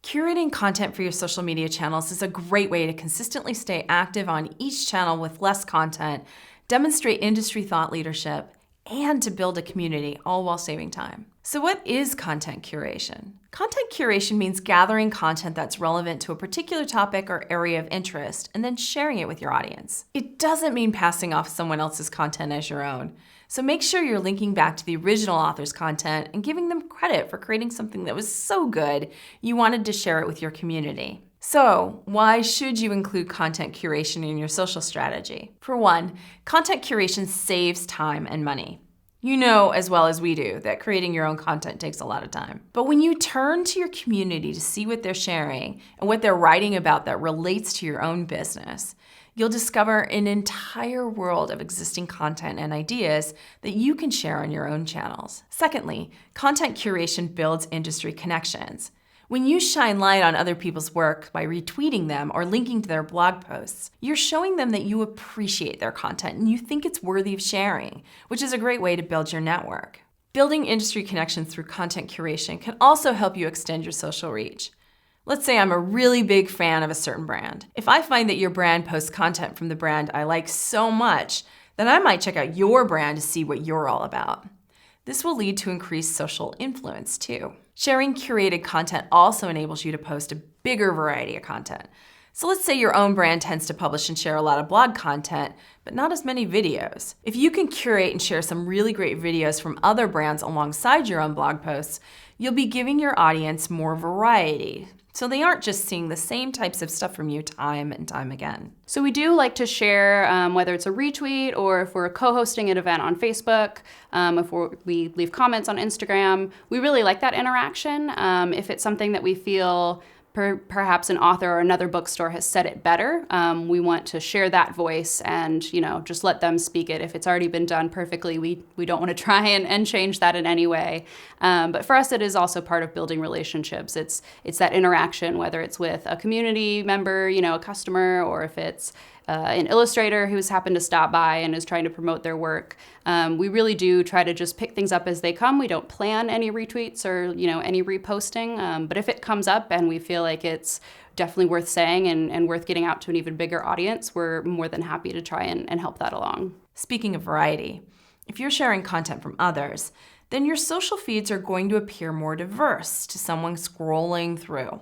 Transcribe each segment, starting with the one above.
Curating content for your social media channels is a great way to consistently stay active on each channel with less content, demonstrate industry thought leadership, and to build a community, all while saving time. So what is content curation? Content curation means gathering content that's relevant to a particular topic or area of interest and then sharing it with your audience. It doesn't mean passing off someone else's content as your own. So make sure you're linking back to the original author's content and giving them credit for creating something that was so good you wanted to share it with your community. So, why should you include content curation in your social strategy? For one, content curation saves time and money. You know as well as we do that creating your own content takes a lot of time. But when you turn to your community to see what they're sharing and what they're writing about that relates to your own business, you'll discover an entire world of existing content and ideas that you can share on your own channels. Secondly, content curation builds industry connections. When you shine light on other people's work by retweeting them or linking to their blog posts, you're showing them that you appreciate their content and you think it's worthy of sharing, which is a great way to build your network. Building industry connections through content curation can also help you extend your social reach. Let's say I'm a really big fan of a certain brand. If I find that your brand posts content from the brand I like so much, then I might check out your brand to see what you're all about. This will lead to increased social influence too. Sharing curated content also enables you to post a bigger variety of content. So let's say your own brand tends to publish and share a lot of blog content, but not as many videos. If you can curate and share some really great videos from other brands alongside your own blog posts, you'll be giving your audience more variety. So they aren't just seeing the same types of stuff from you time and time again. So we do like to share, whether it's a retweet or if we're co-hosting an event on Facebook, we leave comments on Instagram. We really like that interaction. If it's something that we feel perhaps an author or another bookstore has said it better, we want to share that voice and just let them speak it. If it's already been done perfectly, we don't want to try and change that in any way. But for us, it is also part of building relationships. It's that interaction, whether it's with a community member, a customer, or if it's an illustrator who's happened to stop by and is trying to promote their work. We really do try to just pick things up as they come. We don't plan any retweets or any reposting, but if it comes up and we feel like it's definitely worth saying and worth getting out to an even bigger audience, we're more than happy to try and help that along. Speaking of variety, if you're sharing content from others, then your social feeds are going to appear more diverse to someone scrolling through.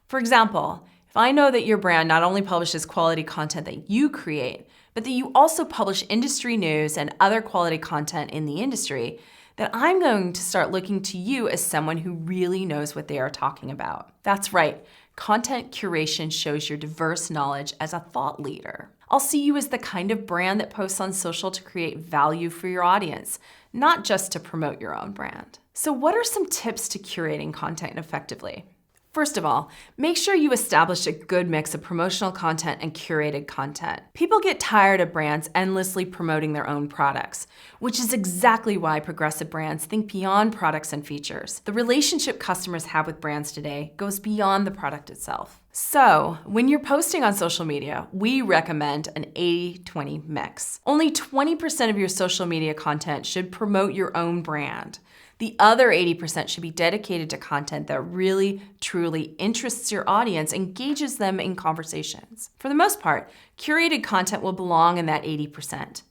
For example, if I know that your brand not only publishes quality content that you create, but that you also publish industry news and other quality content in the industry, then I'm going to start looking to you as someone who really knows what they are talking about. That's right, content curation shows your diverse knowledge as a thought leader. I'll see you as the kind of brand that posts on social to create value for your audience, not just to promote your own brand. So what are some tips to curating content effectively? First of all, make sure you establish a good mix of promotional content and curated content. People get tired of brands endlessly promoting their own products, which is exactly why progressive brands think beyond products and features. The relationship customers have with brands today goes beyond the product itself. So, when you're posting on social media, we recommend an 80-20 mix. Only 20% of your social media content should promote your own brand. The other 80% should be dedicated to content that really, truly interests your audience, engages them in conversations. For the most part, curated content will belong in that 80%.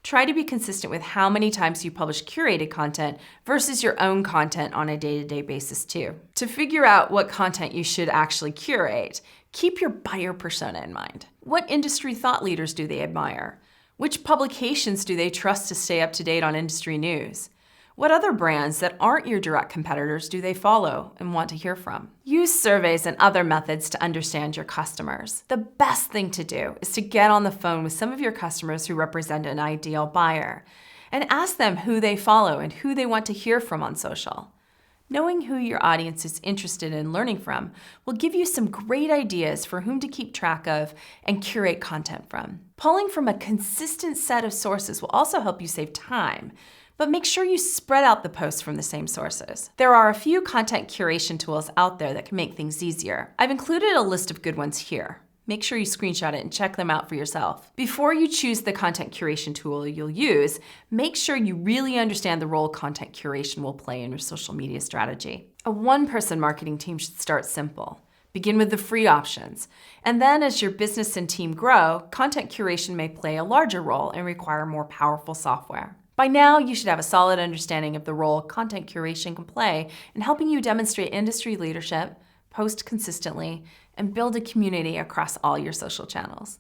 Try to be consistent with how many times you publish curated content versus your own content on a day-to-day basis too. To figure out what content you should actually curate, keep your buyer persona in mind. What industry thought leaders do they admire? Which publications do they trust to stay up to date on industry news? What other brands that aren't your direct competitors do they follow and want to hear from? Use surveys and other methods to understand your customers. The best thing to do is to get on the phone with some of your customers who represent an ideal buyer and ask them who they follow and who they want to hear from on social. Knowing who your audience is interested in learning from will give you some great ideas for whom to keep track of and curate content from. Pulling from a consistent set of sources will also help you save time, but make sure you spread out the posts from the same sources. There are a few content curation tools out there that can make things easier. I've included a list of good ones here. Make sure you screenshot it and check them out for yourself. Before you choose the content curation tool you'll use, make sure you really understand the role content curation will play in your social media strategy. A one-person marketing team should start simple. Begin with the free options. And then as your business and team grow, content curation may play a larger role and require more powerful software. By now, you should have a solid understanding of the role content curation can play in helping you demonstrate industry leadership, post consistently, and build a community across all your social channels.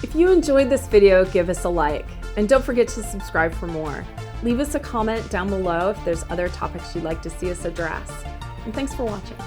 If you enjoyed this video, give us a like. And don't forget to subscribe for more. Leave us a comment down below if there's other topics you'd like to see us address. And thanks for watching.